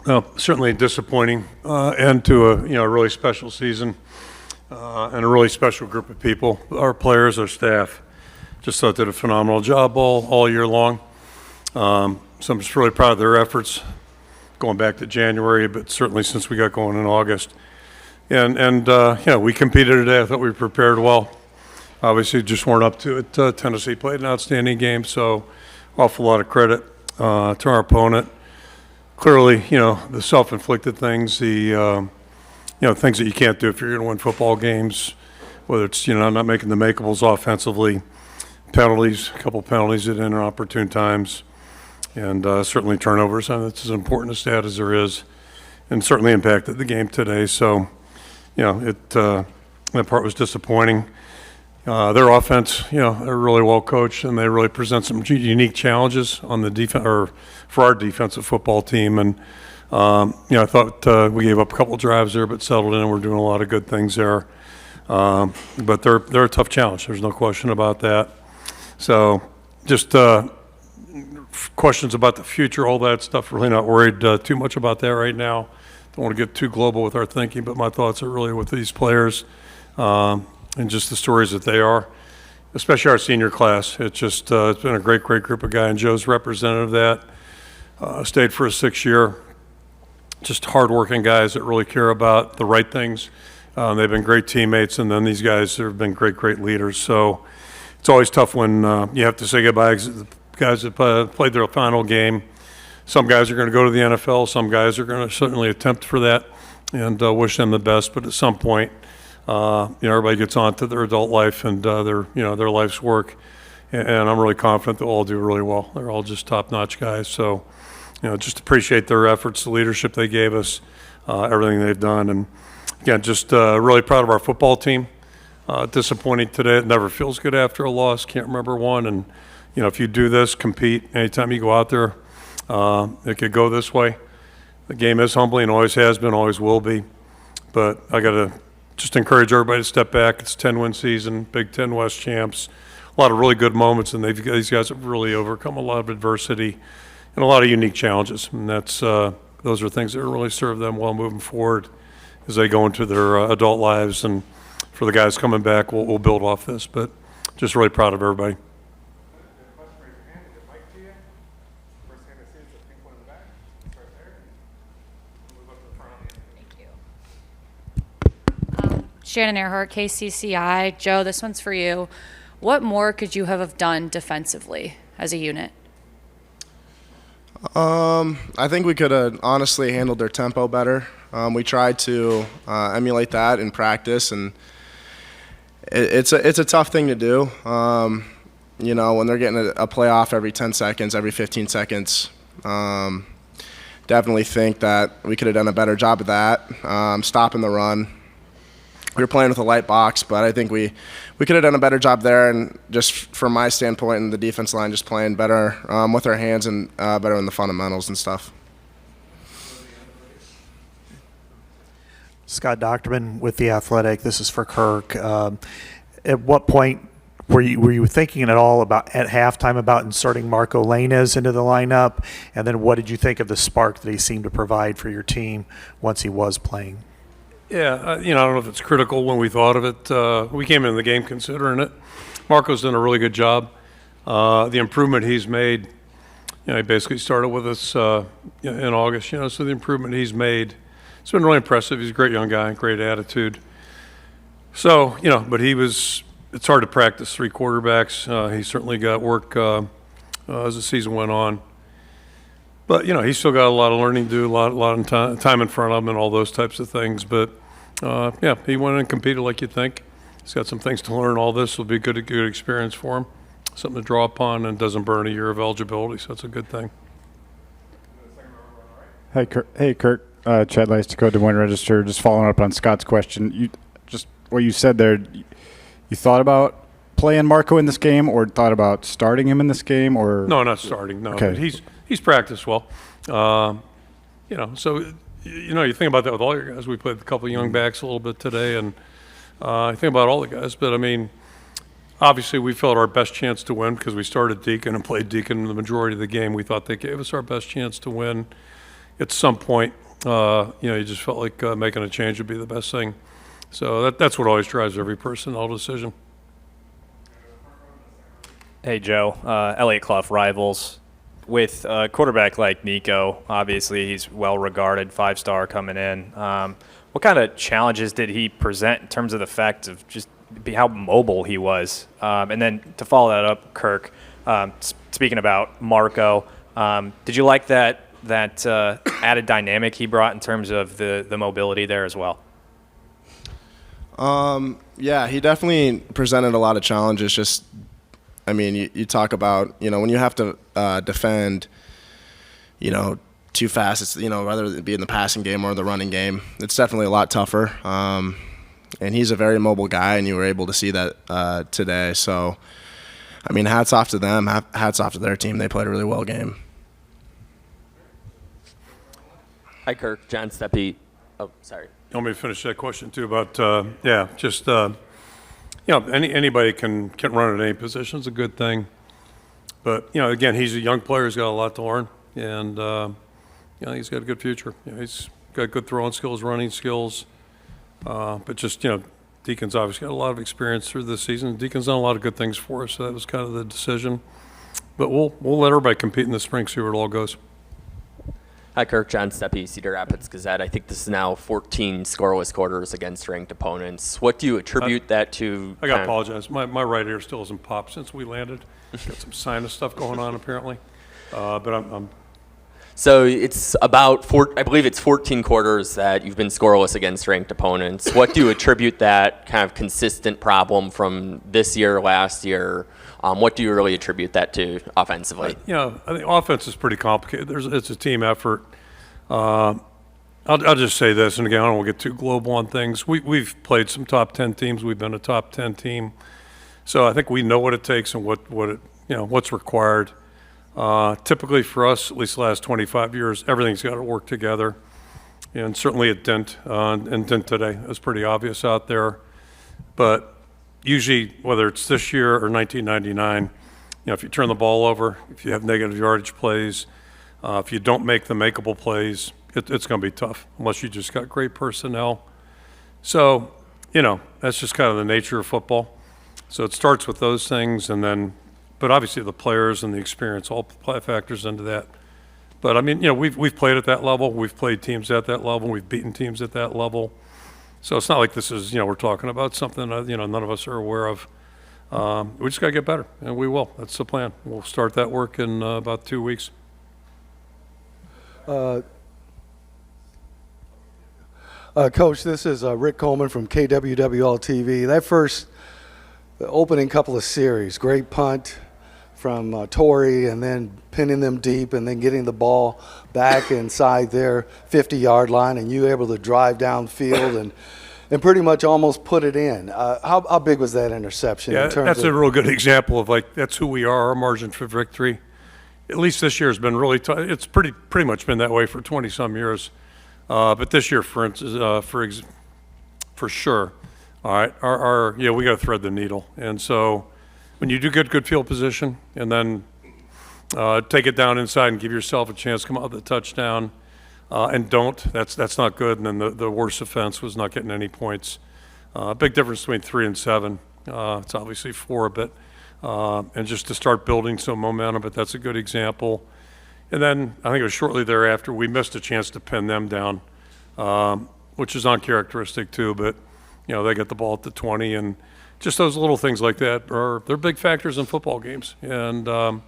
Well, certainly disappointing end to a really special season and a really special group of people. Our players, our staff, just thought did a phenomenal job all year long. So I'm just really proud of their efforts going back to January, but certainly since we got going in August. And we competed today. I thought we prepared well. Obviously, just weren't up to it. Tennessee played an outstanding game, so awful lot of credit to our opponent. Clearly, the self-inflicted things, the things that you can't do if you're going to win football games, whether it's not making the makeables offensively, penalties, a couple penalties at inopportune times, and certainly turnovers. And that's as important a stat as there is, and certainly impacted the game today. So, that part was disappointing. Their offense, they're really well coached, and they really present some unique challenges on the defense, or for our defensive football team. And I thought we gave up a couple drives there, but settled in. We're doing a lot of good things there. But they're a tough challenge. There's no question about that. So, just questions about the future, all that stuff. Really not worried too much about that right now. Don't want to get too global with our thinking, but my thoughts are really with these players. And just the stories that they are, especially our senior class. It's just it's been a great group of guys, and Joe's representative of that. Stayed for a 6th year. Just hardworking guys that really care about the right things. They've been great teammates, and then these guys have been great leaders. So it's always tough when you have to say goodbye to the guys that played their final game. Some guys are going to go to the NFL. Some guys are going to certainly attempt for that, and wish them the best. But at some point, everybody gets on to their adult life and their life's work, and I'm really confident they'll all do really well. They're all just top-notch guys. So, just appreciate their efforts, the leadership they gave us, everything they've done, and again, just really proud of our football team. Disappointing today. It never feels good after a loss. Can't remember one. And if you do this, compete. Anytime you go out there, it could go this way. The game is humbling, always has been, always will be. But I got to just encourage everybody to step back. It's a 10-win season, Big Ten West champs. A lot of really good moments, and these guys have really overcome a lot of adversity and a lot of unique challenges. And those are things that really serve them well moving forward as they go into their adult lives. And for the guys coming back, we'll build off this. But just really proud of everybody. Shannon Earhart, KCCI. Joe, this one's for you. What more could you have done defensively as a unit? I think we could have honestly handled their tempo better. We tried to emulate that in practice, and it's a tough thing to do. When they're getting a playoff every 10 seconds, every 15 seconds. Definitely think that we could have done a better job of that, stopping the run. We were playing with a light box, but I think we could have done a better job there. And just from my standpoint, and the defense line, just playing better with our hands and better in the fundamentals and stuff. Scott Docterman with The Athletic. This is for Kirk. At what point were you thinking at all at halftime about inserting Marco Lainez into the lineup? And then what did you think of the spark that he seemed to provide for your team once he was playing? Yeah, I don't know if it's critical when we thought of it. We came into the game considering it. Marco's done a really good job. The improvement he's made, he basically started with us in August, so the improvement he's made, it's been really impressive. He's a great young guy, great attitude. So, but it's hard to practice 3 quarterbacks. He certainly got work as the season went on. But, he's still got a lot of learning to do, a lot of time in front of him and all those types of things. But, he went in and competed like you'd think. He's got some things to learn. All this will be a good experience for him, something to draw upon, and doesn't burn a year of eligibility, so that's a good thing. Hey, Kirk. Chad Lice, Dakota Des Moines Register. Just following up on Scott's question. What you said there, you thought about playing Marco in this game or thought about starting him in this game? Or No, not starting, no. Okay. But he's practiced well. So you think about that with all your guys. We played a couple of young backs a little bit today, and I think about all the guys. But, obviously we felt our best chance to win because we started Deacon and played Deacon the majority of the game. We thought they gave us our best chance to win. at some point, you just felt like making a change would be the best thing. So that's what always drives every personnel decision. Hey, Joe. Elliott Clough, Rivals. With a quarterback like Nico, obviously he's well-regarded, 5-star coming in. What kind of challenges did he present in terms of the fact of just how mobile he was? And then to follow that up, Kirk, speaking about Marco, did you like that added dynamic he brought in terms of the mobility there as well? Yeah, he definitely presented a lot of challenges. You talk about, when you have to defend, too fast, it's, whether it be in the passing game or the running game, it's definitely a lot tougher. And he's a very mobile guy, and you were able to see that today. So, hats off to them, hats off to their team. They played a really well game. Hi, Kirk. John Steppe. Oh, sorry. You want me to finish that question too about, anybody can run at any position. It's a good thing. But, again, he's a young player. He's got a lot to learn. And, he's got a good future. He's got good throwing skills, running skills. But just, Deacon's obviously got a lot of experience through this season. Deacon's done a lot of good things for us, so that was kind of the decision. But we'll let everybody compete in the spring, see where it all goes. Hi, Kirk. John Steppe, Cedar Rapids Gazette. I think this is now 14 scoreless quarters against ranked opponents. What do you attribute that to? I got to apologize. My right ear still hasn't popped since we landed. Got some sinus stuff going on apparently. But I'm So it's about, I believe it's 14 quarters that you've been scoreless against ranked opponents. What do you attribute that kind of consistent problem from this year, last year? What do you really attribute that to offensively? I think offense is pretty complicated. It's a team effort. I'll just say this, and again, I don't want to get too global on things. We've played some top 10 teams. We've been a top 10 team. So I think we know what it takes and what's required. Typically for us, at least the last 25 years, everything's got to work together. And certainly it didn't, and didn't today. It was pretty obvious out there. But usually, whether it's this year or 1999, if you turn the ball over, if you have negative yardage plays, if you don't make the makeable plays, it's going to be tough unless you just got great personnel. So, that's just kind of the nature of football. So it starts with those things, and then, but obviously the players and the experience all factors into that. But we've played at that level. We've played teams at that level. We've beaten teams at that level. So it's not like this is, we're talking about something, none of us are aware of. We just got to get better, and we will. That's the plan. We'll start that work in about 2 weeks. Coach, this is Rick Coleman from KWWL-TV. The opening couple of series, great punt from Tory, and then pinning them deep and then getting the ball back inside their 50-yard line, and you able to drive downfield and pretty much almost put it in. How big was that interception? Yeah, in terms that's of a real good example of that's who we are, our margin for victory. At least this year has been really tough. It's pretty much been that way for 20-some years. But this year, for instance, for sure, all right, we got to thread the needle. And so when you do get good field position and then take it down inside and give yourself a chance to come out with a touchdown and that's not good. And then the worst offense was not getting any points. Big difference between 3 and 7. It's obviously 4 a bit. And just to start building some momentum, but that's a good example. And then I think it was shortly thereafter we missed a chance to pin them down, which is uncharacteristic too, but they get the ball at the 20, and just those little things like that they're big factors in football games. And the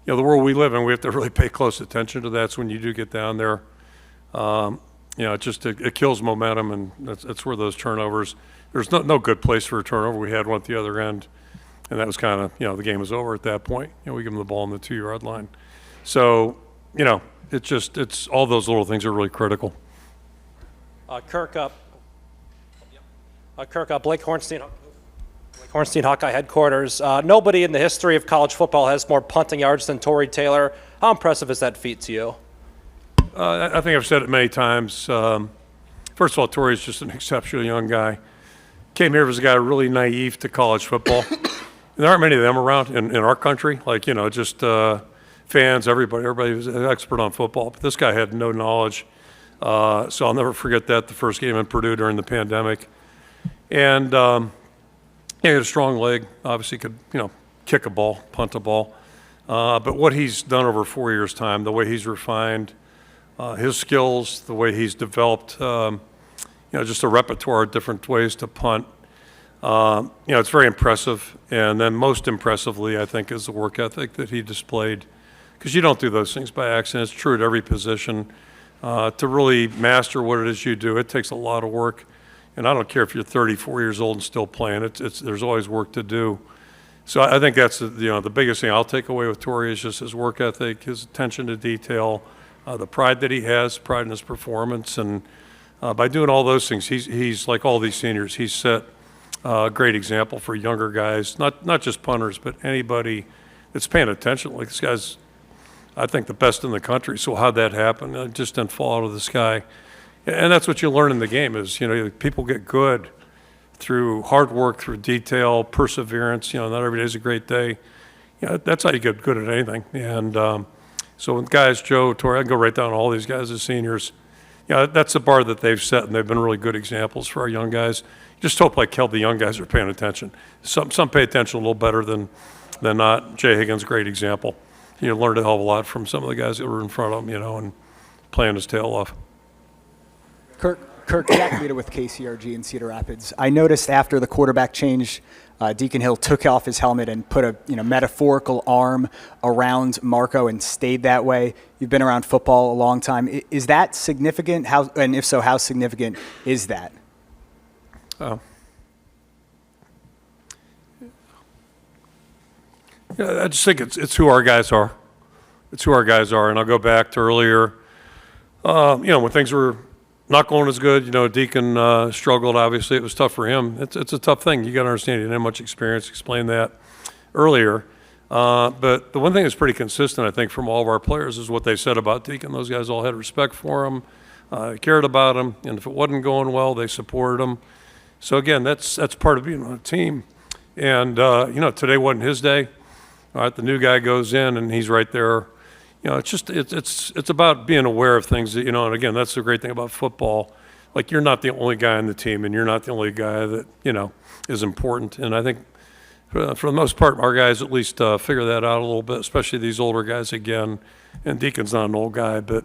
world we live in, we have to really pay close attention to that. So when you do get down there, it kills momentum, and that's where those turnovers. There's no good place for a turnover. We had one at the other end, and that was kind of the game was over at that point. We give them the ball on the 2-yard line. So it's all those little things are really critical. Kirk, Blake Hornstein, Hawkeye headquarters. Nobody in the history of college football has more punting yards than Tory Taylor. How impressive is that feat to you? I think I've said it many times. First of all, Tory is just an exceptionally young guy. Came here as a guy really naive to college football. There aren't many of them around in our country. fans, everybody was an expert on football. But this guy had no knowledge. So I'll never forget that, the first game in Purdue during the pandemic. And he had a strong leg, obviously could, kick a ball, punt a ball. But what he's done over 4 years' time, the way he's refined his skills, the way he's developed, just a repertoire of different ways to punt, it's very impressive. And then most impressively, I think, is the work ethic that he displayed. Because you don't do those things by accident. It's true at every position. To really master what it is you do, it takes a lot of work. And I don't care if you're 34 years old and still playing. There's always work to do. So I think that's the biggest thing I'll take away with Tory is just his work ethic, his attention to detail, the pride that he has, pride in his performance, and by doing all those things, he's like all these seniors. He's set a great example for younger guys, not just punters, but anybody that's paying attention. Like this guy's, I think, the best in the country. So how'd that happen? It just didn't fall out of the sky. And that's what you learn in the game is, people get good through hard work, through detail, perseverance. Not every day is a great day. That's how you get good at anything. And so with guys, Joe, Tory, I can go right down to all these guys as seniors. That's the bar that they've set, and they've been really good examples for our young guys. Just hope, like hell, the young guys are paying attention. Some pay attention a little better than not. Jay Higgins, great example. Learned a hell of a lot from some of the guys that were in front of him, and playing his tail off. Kirk, Jack Leader with KCRG in Cedar Rapids. I noticed after the quarterback change, Deacon Hill took off his helmet and put a metaphorical arm around Marco and stayed that way. You've been around football a long time. Is that significant? And if so, how significant is that? I just think it's who our guys are. It's who our guys are. And I'll go back to earlier, when things were not going as good, Deacon struggled, obviously. It was tough for him. It's a tough thing. You got to understand, he didn't have much experience. Explained that earlier. But the one thing that's pretty consistent, I think, from all of our players is what they said about Deacon. Those guys all had respect for him, cared about him, and if it wasn't going well, they supported him. So, again, that's part of being on a team. And, today wasn't his day. All right, the new guy goes in, and he's right there. It's about being aware of things that, and again, that's the great thing about football. Like, you're not the only guy on the team, and you're not the only guy that, is important. And I think for the most part, our guys at least figure that out a little bit, especially these older guys again. And Deacon's not an old guy, but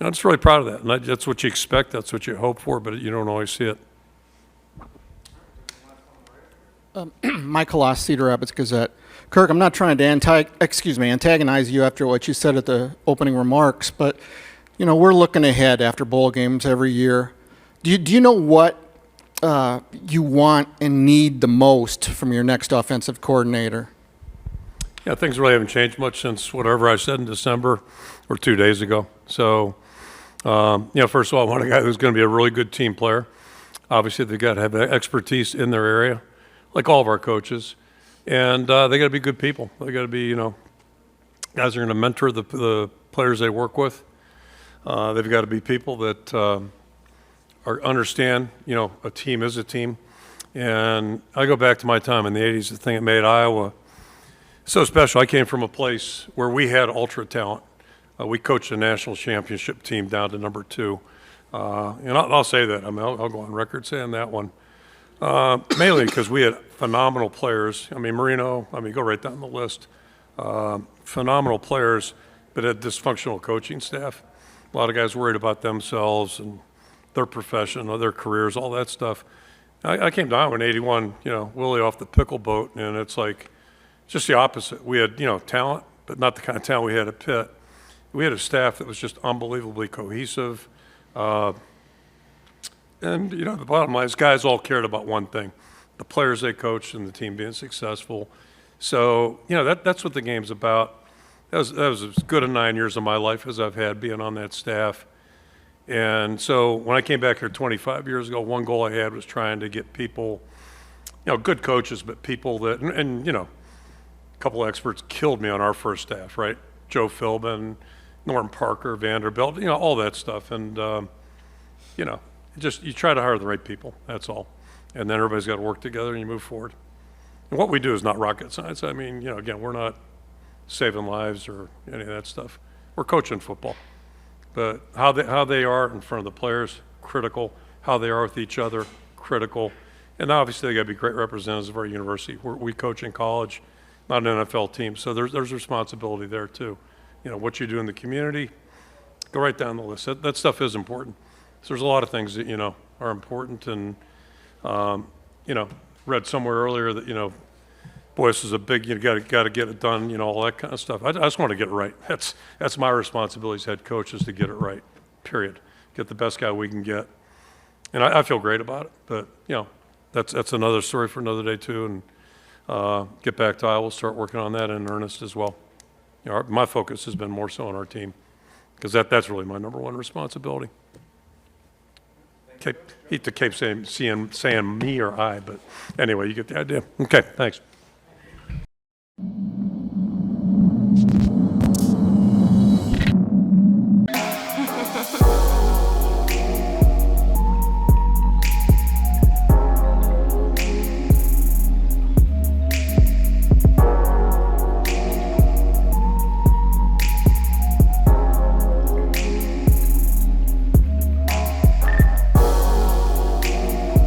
I'm just really proud of that. And that's what you expect. That's what you hope for, but you don't always see it. Michael Loss, Cedar Rapids Gazette. Kirk, I'm not trying to antagonize you after what you said at the opening remarks, but we're looking ahead after bowl games every year. Do you know what you want and need the most from your next offensive coordinator? Yeah, things really haven't changed much since whatever I said in December or 2 days ago. So, first of all, I want a guy who's going to be a really good team player. Obviously, they've got to have expertise in their area, like all of our coaches. And they got to be good people. They got to be, guys are going to mentor the players they work with. They've got to be people that understand, a team is a team. And I go back to my time in the 80s, the thing that made Iowa so special. I came from a place where we had ultra talent. We coached a national championship team down to number 2. And I'll say that. I'll go on record saying that one. Mainly because we had phenomenal players. Marino, go right down the list. Phenomenal players, but had dysfunctional coaching staff. A lot of guys worried about themselves and their profession, their careers, all that stuff. I came down in 81, Willie off the pickle boat, and it's like just the opposite. We had, talent, but not the kind of talent we had at Pitt. We had a staff that was just unbelievably cohesive. And, the bottom line is guys all cared about one thing, the players they coached and the team being successful. So, that's what the game's about. That was as good a 9 years of my life as I've had being on that staff. And so when I came back here 25 years ago, one goal I had was trying to get people, good coaches, but people that, and a couple of experts killed me on our first staff, right? Joe Philbin, Norm Parker, Vanderbilt, all that stuff. And, you try to hire the right people, that's all. And then everybody's got to work together and you move forward. And what we do is not rocket science. Again, we're not saving lives or any of that stuff. We're coaching football. But how they are in front of the players, critical. How they are with each other, critical. And obviously they got to be great representatives of our university. We coach in college, not an NFL team. So there's responsibility there too. You know, what you do in the community, go right down the list. That stuff is important. So there's a lot of things that, you know, are important. And, you know, read somewhere earlier that, you know, boy, this is a big, you got to get it done, you know, all that kind of stuff. I just want to get it right. That's my responsibility as head coach, is to get it right, period. Get the best guy we can get. And I feel great about it. But, you know, that's another story for another day too. And get back to Iowa, start working on that in earnest as well. You know, my focus has been more so on our team, because that's really my number one responsibility. Hate to keep saying me or I, but anyway, you get the idea. Okay, thanks.